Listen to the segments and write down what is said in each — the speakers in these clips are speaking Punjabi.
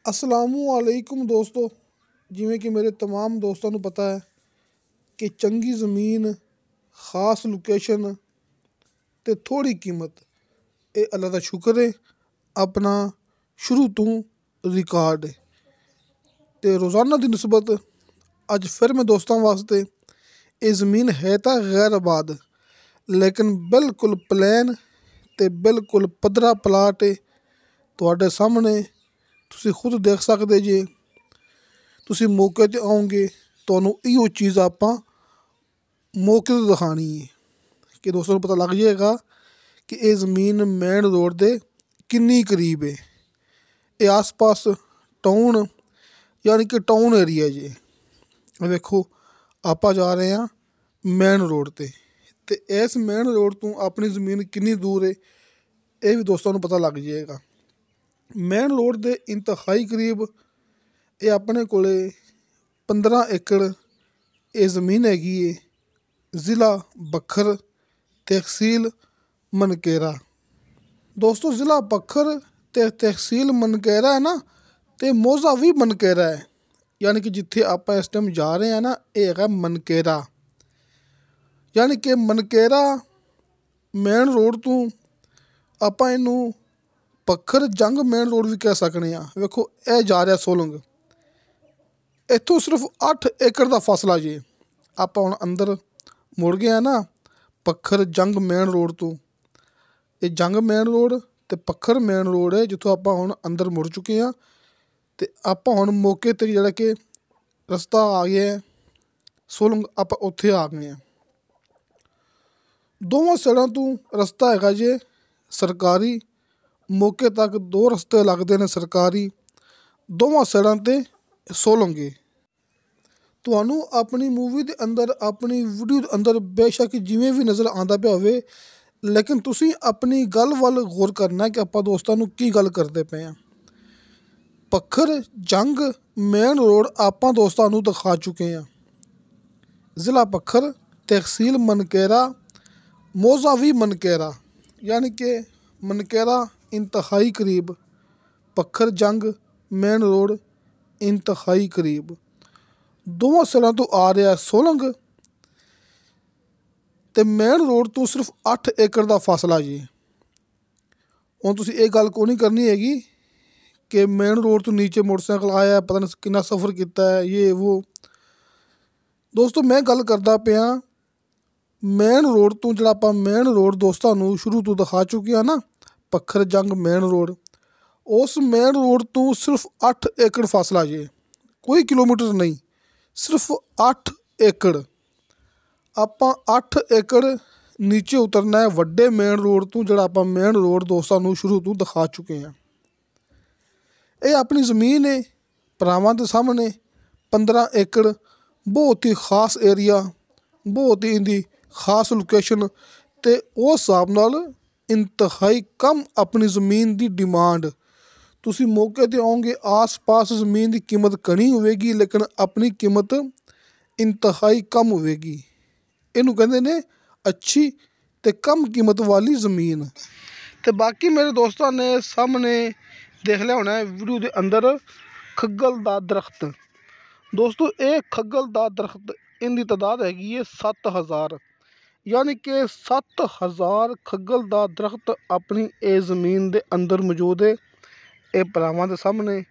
ਅਸਲਾਮੁਅਲੈकुम ਦੋਸਤੋ, ਜਿਵੇਂ ਕਿ ਮੇਰੇ तमाम ਦੋਸਤਾਂ ਨੂੰ ਪਤਾ ਹੈ ਕਿ ਚੰਗੀ ਜ਼ਮੀਨ, ख़ास ਲੋਕੇਸ਼ਨ ਅਤੇ ਥੋੜ੍ਹੀ ਕੀਮਤ, ਇਹ ਅੱਲਾ ਦਾ ਸ਼ੁਕਰ ਹੈ। ਆਪਣਾ ਸ਼ੁਰੂ ਤੋਂ ਰਿਕਾਰਡ ਹੈ ਅਤੇ ਰੋਜ਼ਾਨਾ ਦੀ ਨਿਸਬਤ ਅੱਜ ਫਿਰ ਮੈਂ ਦੋਸਤਾਂ ਵਾਸਤੇ ਇਹ ਜ਼ਮੀਨ ਹੈ ਤਾਂ ਗੈਰ ਆਬਾਦ, ਲੇਕਿਨ ਬਿਲਕੁਲ ਪਲੇਨ ਅਤੇ ਬਿਲਕੁਲ ਪੱਧਰਾ ਪਲਾਟ ਹੈ। ਤੁਹਾਡੇ ਸਾਹਮਣੇ ਤੁਸੀਂ ਖੁਦ ਦੇਖ ਸਕਦੇ ਜੇ, ਤੁਸੀਂ ਮੌਕੇ 'ਤੇ ਆਓਗੇ ਤੁਹਾਨੂੰ ਇਹੋ ਚੀਜ਼ ਆਪਾਂ ਮੌਕੇ 'ਤੇ ਦਿਖਾਉਣੀ ਹੈ ਕਿ ਦੋਸਤਾਂ ਨੂੰ ਪਤਾ ਲੱਗ ਜਾਏਗਾ ਕਿ ਇਹ ਜ਼ਮੀਨ ਮੇਨ ਰੋਡ ਦੇ ਕਿੰਨੀ ਕਰੀਬ ਹੈ। ਇਹ ਆਸ ਪਾਸ ਟਾਊਨ ਯਾਨੀ ਕਿ ਟਾਊਨ ਏਰੀਆ ਜੇ। ਵੇਖੋ ਆਪਾਂ ਜਾ ਰਹੇ ਹਾਂ ਮੇਨ ਰੋਡ 'ਤੇ ਅਤੇ ਇਸ ਮੇਨ ਰੋਡ ਤੋਂ ਆਪਣੀ ਜ਼ਮੀਨ ਕਿੰਨੀ ਦੂਰ ਹੈ ਇਹ ਵੀ ਦੋਸਤਾਂ ਨੂੰ ਪਤਾ ਲੱਗ ਜਾਏਗਾ। ਮੇਨ ਰੋਡ ਦੇ ਇੰਤਹਾਈ ਕਰੀਬ ਇਹ ਆਪਣੇ ਕੋਲ 15 ਏਕੜ ਇਹ ਜ਼ਮੀਨ ਹੈਗੀ ਹੈ। ਜ਼ਿਲ੍ਹਾ ਬੱਖਰ, ਤਹਿਸੀਲ ਮਨਕੇਰਾ। ਦੋਸਤੋ ਜ਼ਿਲ੍ਹਾ ਬੱਖਰ ਅਤੇ ਤਹਿਸੀਲ ਮਨਕੇਰਾ ਹੈ ਨਾ, ਅਤੇ ਮੌਜ਼ਾ ਵੀ ਮਨਕੇਰਾ ਹੈ। ਯਾਨੀ ਕਿ ਜਿੱਥੇ ਆਪਾਂ ਇਸ ਟਾਈਮ ਜਾ ਰਹੇ ਹਾਂ ਨਾ, ਇਹ ਹੈਗਾ ਮਨਕੇਰਾ। ਯਾਨੀ ਕਿ ਮਨਕੇਰਾ ਮੇਨ ਰੋਡ ਤੋਂ ਆਪਾਂ ਇਹਨੂੰ ਬੱਖਰ ਜੰਗ ਮੇਨ ਰੋਡ ਵੀ ਕਹਿ ਸਕਦੇ ਹਾਂ। ਵੇਖੋ ਇਹ ਜਾ ਰਿਹਾ ਸੋਲੰਗ, ਇੱਥੋਂ ਸਿਰਫ 8 ਏਕੜ ਦਾ ਫਾਸਲਾ ਜੇ। ਆਪਾਂ ਹੁਣ ਅੰਦਰ ਮੁੜ ਗਏ ਹਾਂ ਨਾ ਬੱਖਰ ਜੰਗ ਮੇਨ ਰੋਡ ਤੋਂ। ਇਹ ਜੰਗ ਮੇਨ ਰੋਡ ਅਤੇ ਬੱਖਰ ਮੇਨ ਰੋਡ ਹੈ ਜਿੱਥੋਂ ਆਪਾਂ ਹੁਣ ਅੰਦਰ ਮੁੜ ਚੁੱਕੇ ਹਾਂ। ਅਤੇ ਆਪਾਂ ਹੁਣ ਮੌਕੇ 'ਤੇ ਜਿਹੜਾ ਕਿ ਰਸਤਾ ਆ ਗਿਆ ਸੋਲੰਗ, ਆਪਾਂ ਉੱਥੇ ਆ ਗਏ ਹਾਂ। ਦੋਵਾਂ ਸਾਈਡਾਂ ਤੋਂ ਰਸਤਾ ਹੈਗਾ ਜੇ ਸਰਕਾਰੀ। ਮੌਕੇ ਤੱਕ 2 ਰਸਤੇ ਲੱਗਦੇ ਨੇ ਸਰਕਾਰੀ, ਦੋਵਾਂ ਸਾਈਡਾਂ 'ਤੇ ਸੋਲੰਗ ਹੈ। ਤੁਹਾਨੂੰ ਆਪਣੀ ਮੂਵੀ ਦੇ ਅੰਦਰ, ਆਪਣੀ ਵੀਡੀਓ ਦੇ ਅੰਦਰ ਬੇਸ਼ੱਕ ਜਿਵੇਂ ਵੀ ਨਜ਼ਰ ਆਉਂਦਾ ਪਿਆ ਹੋਵੇ, ਲੇਕਿਨ ਤੁਸੀਂ ਆਪਣੀ ਗੱਲ ਵੱਲ ਗੌਰ ਕਰਨਾ ਕਿ ਆਪਾਂ ਦੋਸਤਾਂ ਨੂੰ ਕੀ ਗੱਲ ਕਰਦੇ ਪਏ ਹਾਂ। ਬੱਖਰ ਜੰਗ ਮੇਨ ਰੋਡ ਆਪਾਂ ਦੋਸਤਾਂ ਨੂੰ ਦਿਖਾ ਚੁੱਕੇ ਹਾਂ। ਜ਼ਿਲ੍ਹਾ ਬੱਖਰ, ਤਹਿਸੀਲ ਮਨਕੇਰਾ, ਮੌਜ਼ਾ ਵੀ ਮਨਕੇਰਾ। ਯਾਨੀ ਕਿ ਮਨਕੇਰਾ ਇੰਤਹਾਈ ਕਰੀਬ, ਬੱਖਰ ਜੰਗ ਮੇਨ ਰੋਡ ਇੰਤਹਾਈ ਕਰੀਬ। ਦੋਵਾਂ ਸਾਈਡਾਂ ਤੋਂ ਆ ਰਿਹਾ ਸੋਲੰਗ ਅਤੇ ਮੇਨ ਰੋਡ ਤੋਂ ਸਿਰਫ 8 ਏਕੜ ਦਾ ਫਾਸਲਾ ਜੀ। ਹੁਣ ਤੁਸੀਂ ਇਹ ਗੱਲ ਕੋਈ ਨਹੀਂ ਕਰਨੀ ਹੈਗੀ ਕਿ ਮੇਨ ਰੋਡ ਤੋਂ ਨੀਚੇ ਮੋਟਰਸਾਈਕਲ ਆਇਆ, ਪਤਾ ਨਹੀਂ ਕਿੰਨਾ ਸਫ਼ਰ ਕੀਤਾ ਹੈ, ਇਹ ਵੋ। ਦੋਸਤੋ ਮੈਂ ਗੱਲ ਕਰਦਾ ਪਿਆ ਮੇਨ ਰੋਡ ਤੋਂ, ਜਿਹੜਾ ਆਪਾਂ ਮੇਨ ਰੋਡ ਦੋਸਤਾਂ ਨੂੰ ਸ਼ੁਰੂ ਤੋਂ ਦਿਖਾ ਚੁੱਕੇ ਹਾਂ ਨਾ, ਬੱਖਰ ਜੰਗ ਮੇਨ ਰੋਡ। ਉਸ ਮੇਨ ਰੋਡ ਤੋਂ ਸਿਰਫ 8 ਏਕੜ ਫਾਸਲਾ ਜੇ, ਕੋਈ ਕਿਲੋਮੀਟਰ ਨਹੀਂ, ਸਿਰਫ 8 ਏਕੜ। ਆਪਾਂ 8 ਏਕੜ ਨੀਚੇ ਉਤਰਨਾ ਹੈ ਵੱਡੇ ਮੇਨ ਰੋਡ ਤੋਂ, ਜਿਹੜਾ ਆਪਾਂ ਮੇਨ ਰੋਡ ਦੋਸਤਾਂ ਨੂੰ ਸ਼ੁਰੂ ਤੋਂ ਦਿਖਾ ਚੁੱਕੇ ਹਾਂ। ਇਹ ਆਪਣੀ ਜ਼ਮੀਨ ਹੈ ਭਰਾਵਾਂ ਦੇ ਸਾਹਮਣੇ 15 ਏਕੜ, ਬਹੁਤ ਹੀ ਖ਼ਾਸ ਏਰੀਆ, ਬਹੁਤ ਹੀ ਇਹਦੀ ਖ਼ਾਸ ਲੋਕੇਸ਼ਨ, ਅਤੇ ਉਸ ਹਿਸਾਬ ਨਾਲ ਇੰਤਹਾਈ ਕਮ ਆਪਣੀ ਜ਼ਮੀਨ ਦੀ ਡਿਮਾਂਡ। ਤੁਸੀਂ ਮੌਕੇ 'ਤੇ ਆਓਗੇ, ਆਸ ਪਾਸ ਜ਼ਮੀਨ ਦੀ ਕੀਮਤ ਘਣੀ ਹੋਵੇਗੀ, ਲੇਕਿਨ ਆਪਣੀ ਕੀਮਤ ਇੰਤਹਾਈ ਕਮ ਹੋਵੇਗੀ। ਇਹਨੂੰ ਕਹਿੰਦੇ ਨੇ ਅੱਛੀ ਅਤੇ ਕਮ ਕੀਮਤ ਵਾਲੀ ਜ਼ਮੀਨ। ਅਤੇ ਬਾਕੀ ਮੇਰੇ ਦੋਸਤਾਂ ਨੇ ਸਾਹਮਣੇ ਦੇਖ ਲਿਆ ਹੋਣਾ ਵੀਡੀਓ ਦੇ ਅੰਦਰ ਖੱਗਲ ਦਾ ਦਰਖਤ। ਦੋਸਤੋ ਇਹ ਖੱਗਲ ਦਾ ਦਰਖਤ, ਇਹਦੀ ਤਾਦਾਦ ਹੈਗੀ ਹੈ 7000। ਯਾਨੀ ਕਿ 7000 ਖੱਗਲ ਦਾ ਦਰਖਤ ਆਪਣੀ ਇਹ ਜ਼ਮੀਨ ਦੇ ਅੰਦਰ ਮੌਜੂਦ ਹੈ। ਇਹ ਭਰਾਵਾਂ ਦੇ ਸਾਹਮਣੇ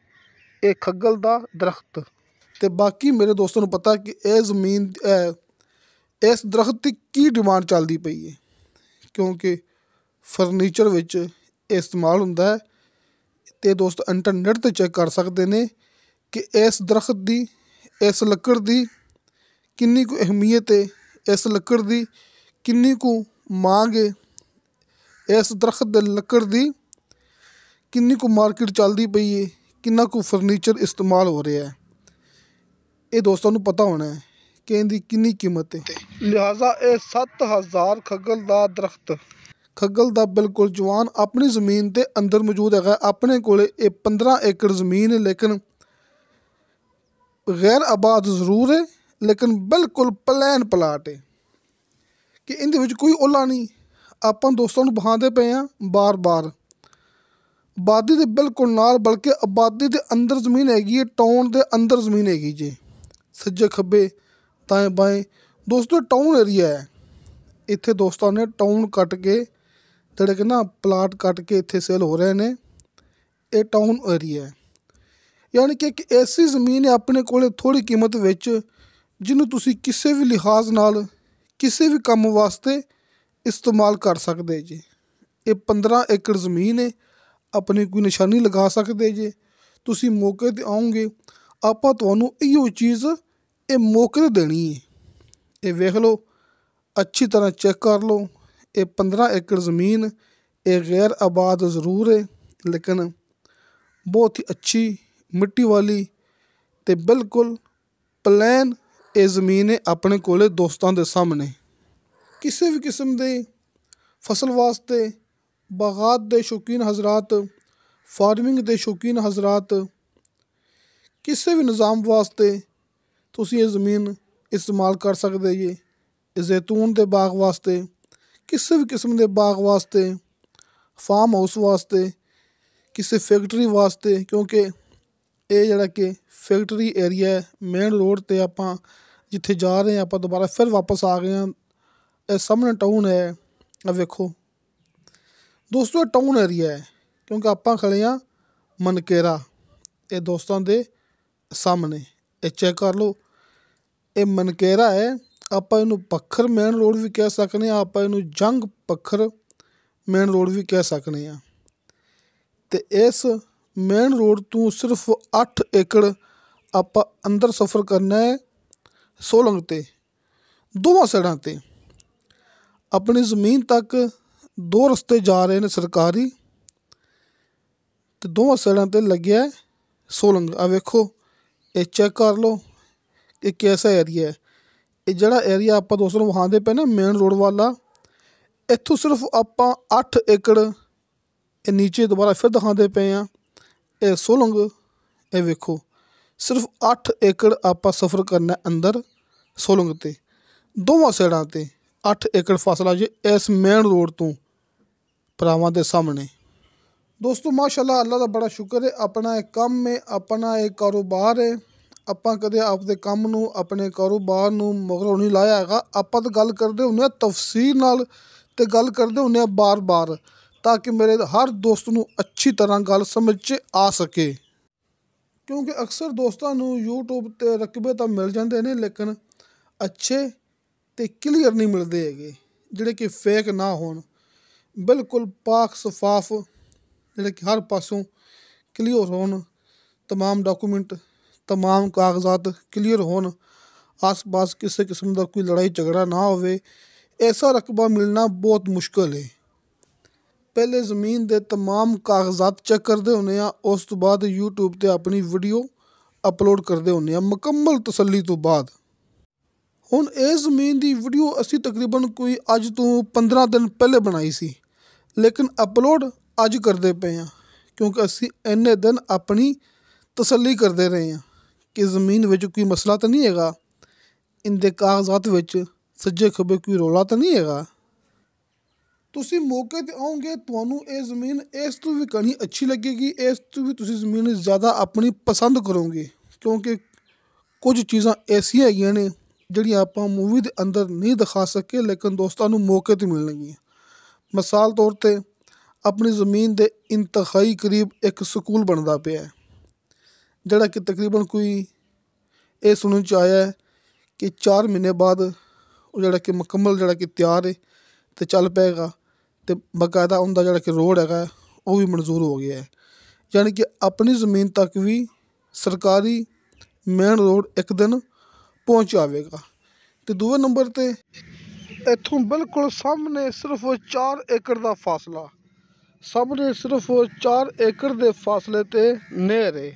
ਇਹ ਖੱਗਲ ਦਾ ਦਰਖਤ। ਅਤੇ ਬਾਕੀ ਮੇਰੇ ਦੋਸਤਾਂ ਨੂੰ ਪਤਾ ਕਿ ਇਹ ਜ਼ਮੀਨ, ਇਸ ਦਰਖਤ ਦੀ ਕੀ ਡਿਮਾਂਡ ਚੱਲਦੀ ਪਈ ਹੈ, ਕਿਉਂਕਿ ਫਰਨੀਚਰ ਵਿੱਚ ਇਹ ਇਸਤੇਮਾਲ ਹੁੰਦਾ ਹੈ। ਅਤੇ ਦੋਸਤ ਇੰਟਰਨੈਟ 'ਤੇ ਚੈੱਕ ਕਰ ਸਕਦੇ ਨੇ ਕਿ ਇਸ ਦਰਖਤ ਦੀ, ਇਸ ਲੱਕੜ ਦੀ ਕਿੰਨੀ ਕੁ ਅਹਿਮੀਅਤ ਹੈ, ਇਸ ਲੱਕੜ ਦੀ ਕਿੰਨੀ ਕੁ ਮੰਗ ਹੈ, ਇਸ ਦਰਖਤ ਦੇ ਲੱਕੜ ਦੀ ਕਿੰਨੀ ਕੁ ਮਾਰਕੀਟ ਚੱਲਦੀ ਪਈ ਹੈ, ਕਿੰਨਾ ਕੁ ਫਰਨੀਚਰ ਇਸਤੇਮਾਲ ਹੋ ਰਿਹਾ ਹੈ। ਇਹ ਦੋਸਤਾਂ ਨੂੰ ਪਤਾ ਹੋਣਾ ਹੈ ਕਿ ਇਹਦੀ ਕਿੰਨੀ ਕੀਮਤ ਹੈ। ਲਿਹਾਜ਼ਾ ਇਹ 7000 ਖੱਗਲ ਦਾ ਦਰਖਤ, ਖੱਗਲ ਦਾ ਬਿਲਕੁਲ ਜਵਾਨ ਆਪਣੀ ਜ਼ਮੀਨ ਦੇ ਅੰਦਰ ਮੌਜੂਦ ਹੈਗਾ। ਆਪਣੇ ਕੋਲ ਇਹ 15 ਏਕੜ ਜ਼ਮੀਨ ਹੈ, ਲੇਕਿਨ ਗੈਰ ਆਬਾਦ ਜ਼ਰੂਰ ਹੈ, ਲੇਕਿਨ ਬਿਲਕੁਲ ਪਲੇਨ ਪਲਾਟ ਹੈ ਕਿ ਇਹਦੇ ਵਿੱਚ ਕੋਈ ਓਲਾ ਨਹੀਂ। ਆਪਾਂ ਦੋਸਤਾਂ ਨੂੰ ਦਿਖਾਉਂਦੇ ਪਏ ਹਾਂ ਬਾਰ ਬਾਰ। ਆਬਾਦੀ ਦੇ ਬਿਲਕੁਲ ਨਾਲ, ਬਲਕਿ ਆਬਾਦੀ ਦੇ ਅੰਦਰ ਜ਼ਮੀਨ ਹੈਗੀ ਹੈ, ਟਾਊਨ ਦੇ ਅੰਦਰ ਜ਼ਮੀਨ ਹੈਗੀ ਜੀ। ਸੱਜੇ ਖੱਬੇ ਦਾएं ਬਾएं ਦੋਸਤੋ ਟਾਊਨ ਏਰੀਆ ਹੈ। ਇੱਥੇ ਦੋਸਤਾਂ ਨੇ ਟਾਊਨ ਕੱਟ ਕੇ ਜਿਹੜੇ ਕਿ ਨਾ ਪਲਾਟ ਕੱਟ ਕੇ ਇੱਥੇ ਸੇਲ ਹੋ ਰਹੇ ਨੇ। ਇਹ ਟਾਊਨ ਏਰੀਆ ਹੈ, ਯਾਨੀ ਕਿ ਇੱਕ ਐਸੀ ਜ਼ਮੀਨ ਹੈ ਆਪਣੇ ਕੋਲ ਥੋੜ੍ਹੀ ਕੀਮਤ ਵਿੱਚ, ਜਿਹਨੂੰ ਤੁਸੀਂ ਕਿਸੇ ਵੀ ਲਿਹਾਜ਼ ਨਾਲ ਕਿਸੇ ਵੀ ਕੰਮ ਵਾਸਤੇ ਇਸਤੇਮਾਲ ਕਰ ਸਕਦੇ ਜੇ। ਇਹ 15 ਏਕੜ ਜ਼ਮੀਨ ਹੈ, ਆਪਣੀ ਕੋਈ ਨਿਸ਼ਾਨੀ ਲਗਾ ਸਕਦੇ ਜੇ। ਤੁਸੀਂ ਮੌਕੇ 'ਤੇ ਆਓਗੇ, ਆਪਾਂ ਤੁਹਾਨੂੰ ਇਹੋ ਚੀਜ਼ ਇਹ ਮੌਕੇ 'ਤੇ ਦੇਣੀ ਹੈ। ਇਹ ਵੇਖ ਲਓ, ਅੱਛੀ ਤਰ੍ਹਾਂ ਚੈੱਕ ਕਰ ਲਓ। ਇਹ 15 ਏਕੜ ਜ਼ਮੀਨ ਇਹ ਗੈਰ ਆਬਾਦ ਜ਼ਰੂਰ ਹੈ, ਲੇਕਿਨ ਬਹੁਤ ਹੀ ਅੱਛੀ ਮਿੱਟੀ ਵਾਲੀ ਅਤੇ ਬਿਲਕੁਲ ਪਲੈਨ ਇਹ ਜ਼ਮੀਨ ਹੈ ਆਪਣੇ ਕੋਲ ਦੋਸਤਾਂ ਦੇ ਸਾਹਮਣੇ। ਕਿਸੇ ਵੀ ਕਿਸਮ ਦੇ ਫਸਲ ਵਾਸਤੇ, ਬਾਗਾਤ ਦੇ ਸ਼ੌਕੀਨ ਹਜ਼ਰਾਤ, ਫਾਰਮਿੰਗ ਦੇ ਸ਼ੌਕੀਨ ਹਜ਼ਰਾਤ, ਕਿਸੇ ਵੀ ਨਿਜ਼ਾਮ ਵਾਸਤੇ ਤੁਸੀਂ ਇਹ ਜ਼ਮੀਨ ਇਸਤੇਮਾਲ ਕਰ ਸਕਦੇ ਜੀ। ਜ਼ੈਤੂਨ ਦੇ ਬਾਗ ਵਾਸਤੇ, ਕਿਸੇ ਵੀ ਕਿਸਮ ਦੇ ਬਾਗ ਵਾਸਤੇ, ਫਾਰਮ ਹਾਊਸ ਵਾਸਤੇ, ਕਿਸੇ ਫੈਕਟਰੀ ਵਾਸਤੇ, ਕਿਉਂਕਿ ਇਹ ਜਿਹੜਾ ਕਿ ਫੈਕਟਰੀ ਏਰੀਆ ਹੈ। ਮੇਨ ਰੋਡ 'ਤੇ ਆਪਾਂ ਜਿੱਥੇ ਜਾ ਰਹੇ ਹਾਂ, ਆਪਾਂ ਦੁਬਾਰਾ ਫਿਰ ਵਾਪਸ ਆ ਗਏ ਹਾਂ। ਇਹ ਸਾਹਮਣੇ ਟਾਊਨ ਹੈ, ਆ ਵੇਖੋ ਦੋਸਤੋ, ਇਹ ਟਾਊਨ ਏਰੀਆ ਹੈ, ਕਿਉਂਕਿ ਆਪਾਂ ਖੜ੍ਹੇ ਹਾਂ ਮਨਕੇਰਾ। ਇਹ ਦੋਸਤਾਂ ਦੇ ਸਾਹਮਣੇ ਇਹ ਚੈੱਕ ਕਰ ਲਓ, ਇਹ ਮਨਕੇਰਾ ਹੈ। ਆਪਾਂ ਇਹਨੂੰ ਪੱਖਰ ਮੇਨ ਰੋਡ ਵੀ ਕਹਿ ਸਕਦੇ ਹਾਂ, ਆਪਾਂ ਇਹਨੂੰ ਜੰਗ ਪੱਖਰ ਮੇਨ ਰੋਡ ਵੀ ਕਹਿ ਸਕਦੇ ਹਾਂ। ਅਤੇ ਇਸ ਮੇਨ ਰੋਡ ਤੋਂ ਸਿਰਫ 8 ਏਕੜ ਆਪਾਂ ਅੰਦਰ ਸਫ਼ਰ ਕਰਨਾ ਹੈ। ਸੋਲੰਗ 'ਤੇ ਦੋਵਾਂ ਸਾਈਡਾਂ 'ਤੇ ਆਪਣੀ ਜ਼ਮੀਨ ਤੱਕ 2 ਰਸਤੇ ਜਾ ਰਹੇ ਨੇ ਸਰਕਾਰੀ, ਅਤੇ ਦੋਵਾਂ ਸਾਈਡਾਂ 'ਤੇ ਲੱਗਿਆ ਸੋਲੰਗ। ਆ ਵੇਖੋ, ਇਹ ਚੈੱਕ ਕਰ ਲਓ ਇਹ ਕੈਸਾ ਏਰੀਆ ਹੈ। ਇਹ ਜਿਹੜਾ ਏਰੀਆ ਆਪਾਂ ਦੋਸਤਾਂ ਨੂੰ ਵਿਖਾਉਂਦੇ ਪਏ ਨਾ ਮੇਨ ਰੋਡ ਵਾਲਾ, ਇੱਥੋਂ ਸਿਰਫ ਆਪਾਂ 8 ਏਕੜ ਇਹ ਨੀਚੇ ਦੁਬਾਰਾ ਫਿਰ ਦਿਖਾਉਂਦੇ ਪਏ ਹਾਂ। ਇਹ ਸੋਲੰਗ, ਇਹ ਵੇਖੋ ਸਿਰਫ 8 ਏਕੜ ਆਪਾਂ ਸਫ਼ਰ ਕਰਨਾ ਅੰਦਰ ਸੋਲੰਗ 'ਤੇ, ਦੋਵਾਂ ਸਾਈਡਾਂ 'ਤੇ 8 ਏਕੜ ਫਾਸਲਾ ਜੇ ਇਸ ਮੇਨ ਰੋਡ ਤੋਂ ਭਰਾਵਾਂ ਦੇ ਸਾਹਮਣੇ। ਦੋਸਤੋ ਮਾਸ਼ਾਅੱਲਾ, ਅੱਲਾ ਦਾ ਬੜਾ ਸ਼ੁਕਰ ਹੈ, ਆਪਣਾ ਇਹ ਕੰਮ ਹੈ, ਆਪਣਾ ਇਹ ਕਾਰੋਬਾਰ ਹੈ। ਆਪਾਂ ਕਦੇ ਆਪਦੇ ਕੰਮ ਨੂੰ, ਆਪਣੇ ਕਾਰੋਬਾਰ ਨੂੰ ਮਗਰੋਂ ਨਹੀਂ ਲਾਇਆ ਹੈਗਾ। ਆਪਾਂ ਤਾਂ ਗੱਲ ਕਰਦੇ ਹੁੰਦੇ ਹਾਂ ਤਫਸੀਲ ਨਾਲ, ਅਤੇ ਗੱਲ ਕਰਦੇ ਹੁੰਦੇ ਹਾਂ ਬਾਰ-ਬਾਰ, ਤਾਂ ਕਿ ਮੇਰੇ ਹਰ ਦੋਸਤ ਨੂੰ ਅੱਛੀ ਤਰ੍ਹਾਂ ਗੱਲ ਸਮਝ 'ਚ ਆ ਸਕੇ। ਕਿਉਂਕਿ ਅਕਸਰ ਦੋਸਤਾਂ ਨੂੰ ਯੂਟਿਊਬ 'ਤੇ ਰਕਬੇ ਤਾਂ ਮਿਲ ਜਾਂਦੇ ਨੇ, ਲੇਕਿਨ ਅੱਛੇ ਅਤੇ ਕਲੀਅਰ ਨਹੀਂ ਮਿਲਦੇ ਹੈਗੇ, ਜਿਹੜੇ ਕਿ ਫੇਕ ਨਾ ਹੋਣ, ਬਿਲਕੁਲ ਪਾਕ ਸ਼ਫਾਫ, ਜਿਹੜੇ ਕਿ ਹਰ ਪਾਸੋਂ ਕਲੀਅਰ ਹੋਣ, ਤਮਾਮ ਡਾਕੂਮੈਂਟ, तमाम कागजात क्लीयर होन, आस पास किसी किस्म का कोई लड़ाई झगड़ा ना होवे। ऐसा रकबा मिलना बहुत मुश्किल है। पहले ज़मीन के तमाम कागजात चेक करते होने, उस तो बाद यूट्यूब पर अपनी वीडियो अपलोड करते होने मुकम्मल तसल्ली तो बाद। हुण ये ज़मीन की वीडियो असी तकरीबन कोई अज तो 15 दिन पहले बनाई सी, लेकिन अपलोड अज करते पे हैं, क्योंकि असी इन्ने दिन अपनी तसल्ली करते रहे हैं कि ज़मीन विच कोई मसला तो नहीं हैगा, इनके कागजात विच सज्जे खब्बे कोई रौला तो नहीं हैगा। तुसी मौके ते आओगे, तुहानू ये ज़मीन इस तो भी कहीं अच्छी लगेगी, इस तो भी तुसी ज़मीन ज़्यादा अपनी पसंद करोगे, क्योंकि कुछ चीज़ां ऐसियां हैगियां ने जिहड़ियां आपां मूवी दे अंदर नहीं दिखा सके, लेकिन दोस्तां नू मौके ते मिलणगियां। मिसाल तौर ते अपनी ज़मीन दे इंतहाई करीब एक स्कूल बनदा पिया है, जिहड़ा कि तकरीबन कोई ये सुनने च आया है कि 4 महीने बाद वो जिहड़ा कि मुकम्मल जिहड़ा कि तैयार है तो चल पेगा, तो बाकायदा उनका जिहड़ा कि रोड हैगा वो भी मंजूर हो गया है। यानी कि अपनी ज़मीन तक भी सरकारी मेन रोड एक दिन पहुँच जाएगा। तो दूए नंबर ते इत्थों बिल्कुल सामने सिर्फ 4 एकड़ का फासला, सामने सिर्फ 4 एकड़ के फासले ते नहर है,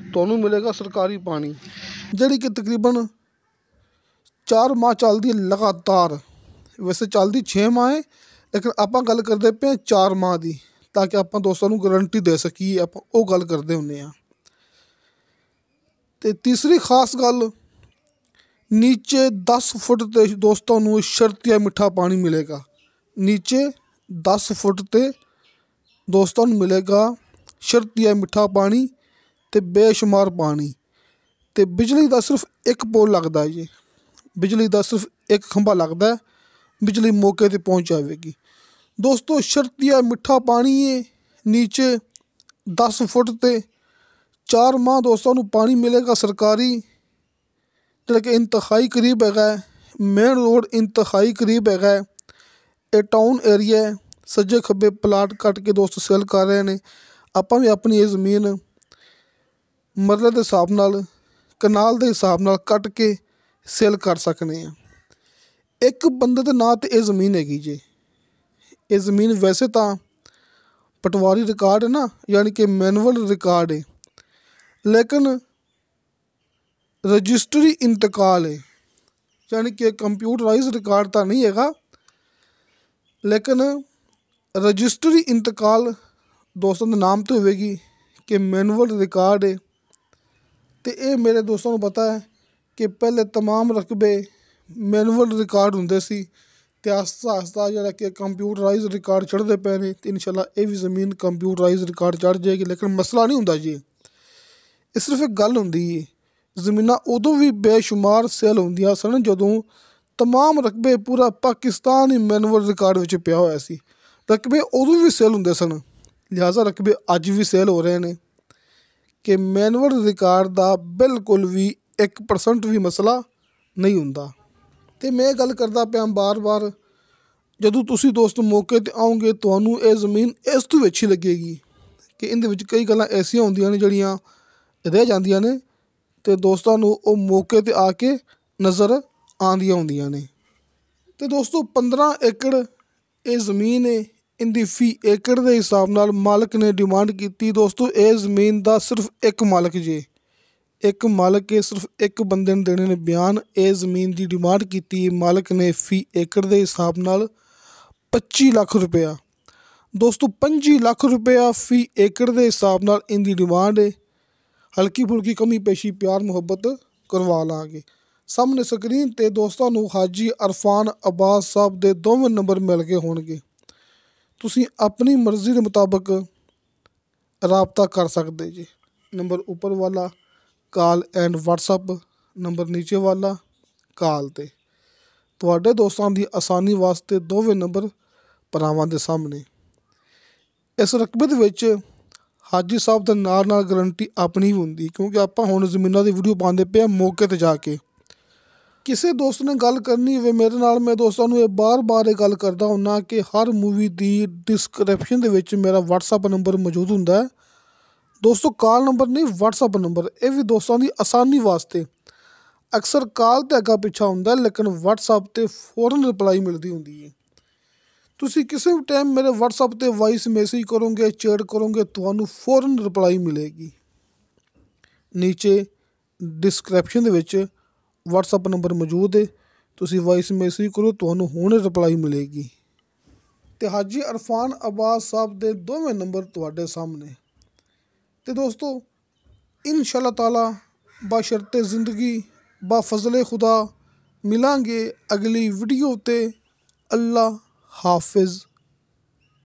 तुहानू मिलेगा सरकारी पानी, जिहड़ी कि तकरीबन 4 माह चलदी लगातार। वैसे चलदी 6 माह है, लेकिन आपां गल करदे पे 4 माह की, ताकि आपां दोस्तां नू गारंटी दे सकीए, आपां वो गल करदे हुंदे आ। ते तीसरी खास गल, नीचे 10 फुट ते दोस्तों नू शर्तिया मिठा पानी मिलेगा। नीचे 10 फुट ते दोस्तों नू मिलेगा शर्त है मिठा पानी ते बेशुमार पानी। ते बिजली का सिर्फ एक पोल लगता है जी, बिजली का सिर्फ एक खंभा लगता है, बिजली मौके पर पहुँच जाएगी। दोस्तों शर्त है मिठा पानी है, नीचे 10 फुट ते 4 माह दोस्तों नूं पानी मिलेगा सरकारी, जिहड़ा कि इंतहाई करीब है, मेन रोड इंतहाई करीब है। ये टाउन एरिया है, सज्जे खब्बे प्लाट कट के दोस्त सेल कर रहे हैं। आपां भी अपनी ये ज़मीन मरले के हिसाब नाल, कनाल के हिसाब नाल कट के सेल कर सकने हैं। एक बंदे के नां ते ये ज़मीन हैगी जी। ये ज़मीन वैसे तो पटवारी रिकॉर्ड है ना, यानी कि मैनुअल रिकॉर्ड है, लेकिन रजिस्ट्री इंतकाल है, यानी कि कंप्यूटराइज रिकॉर्ड तो नहीं हैगा, लेकिन रजिस्ट्री इंतकाल दोस्तों के नाम तो होगी कि मैनुअल रिकॉर्ड है। तो ये मेरे दोस्तों को पता है कि पहले तमाम रकबे मैनुअल रिकॉर्ड होंदे सी, ते आस्ता आस्ता जिहड़ा कि कंप्यूटराइज रिकॉर्ड चढ़ते पे ने। ते इंशाल्लाह ये भी ज़मीन कंप्यूटराइज रिकॉर्ड चढ़ जाएगी, लेकिन मसला नहीं हुंदा जी। ये सिर्फ एक गल हुंदी है, ज़मीनां उदों भी बेशुमार सेल होंदियां सन जदों तमाम रकबे पूरा पाकिस्तान ही मैनुअल रिकॉर्ड विच पिया होया सी। रकबे उदों भी सेल हुंदे सन, लिहाजा रकबे अज भी सेल हो रहे हैं कि मैनुअल रिकॉर्ड का बिल्कुल भी 1% भी मसला नहीं हुंदा। ते मैं गल करदा पिया बार बार, जदों तुसीं दोस्त मौके ते आओगे तुहानूं ये ज़मीन इस तों अच्छी लगेगी कि इहदे विच कई गल्लां ऐसियां होंदियां ने जिहड़ियां रह जांदियां ने, ते दोस्तां नूं ओह मौके ते आके नज़र आंदियां होंदियां ने। ते दोस्तों 15 एकड़ ये ज़मीन है, इंदी फी एकड़ के हिसाब नाल मालक ने डिमांड की। दोस्तों ये ज़मीन का सिर्फ एक मालक जे, एक मालक के सिर्फ एक बंदे ने देने ने बयान, ये ज़मीन की डिमांड की मालक ने फी एकड़ के हिसाब नाल 25 लाख रुपया। दोस्तों 25 लाख रुपया फी एकड़ के हिसाब नाल इनकी डिमांड है। हल्की फुल्की कमी पेशी प्यार मुहब्बत करवा लांगे। सामने स्क्रीन ते दोस्तों नूं हाजी अरफान अब्बास साहब के दोवें नंबर मिल गए होणगे, तुसीं अपनी मर्जी के मुताबिक राबता कर सकते जी। नंबर ऊपर वाला कॉल एंड व्हाट्सअप, नंबर नीचे वाला कॉल ते। तुहाडे दोस्तां दी आसानी वास्ते दोवें नंबर भरावां दे सामने। इस रकबे दे विच हाजी साहब दे नाल गारंटी अपनी ही हुंदी, क्योंकि आपां हुण ज़मीनां दी वीडियो पांदे पे मौके ते जाके। किसी दोस्त ने गल करनी होवे मेरे नाल, मैं दोस्तां नूं बार बार ये गल करदा हुन्ना कि हर मूवी दी डिस्क्रिप्शन दे विच मेरा व्हाट्सअप नंबर मौजूद हुंदा है। दोस्तों कॉल नंबर नहीं, व्हाट्सअप नंबर, ये भी दोस्तों की आसानी वास्ते। अक्सर कॉल तो अग्गा पिछा हुंदा, लेकिन व्हाट्सअप ते फौरन रिप्लाई मिलती हुंदी है। तुसीं किसी भी टाइम मेरे व्हाट्सअप ते वॉइस मैसेज करोगे, चैट करोगे, तुहानूं फौरन रिप्लाई मिलेगी। नीचे डिस्क्रिप्शन दे विच व्हाट्सअप नंबर मौजूद है, तुसीं वॉइस मैसेज करो, तुहानूं हुण रिप्लाई मिलेगी। ते हाजी अरफान अब्बास साहब दे दोवें नंबर तुहाडे सामने। ते दोस्तों इंशाअल्लाह ताला बशर्ते ज़िंदगी बाफजले खुदा मिलांगे अगली वीडियो ते। अल्लाह हाफिज़।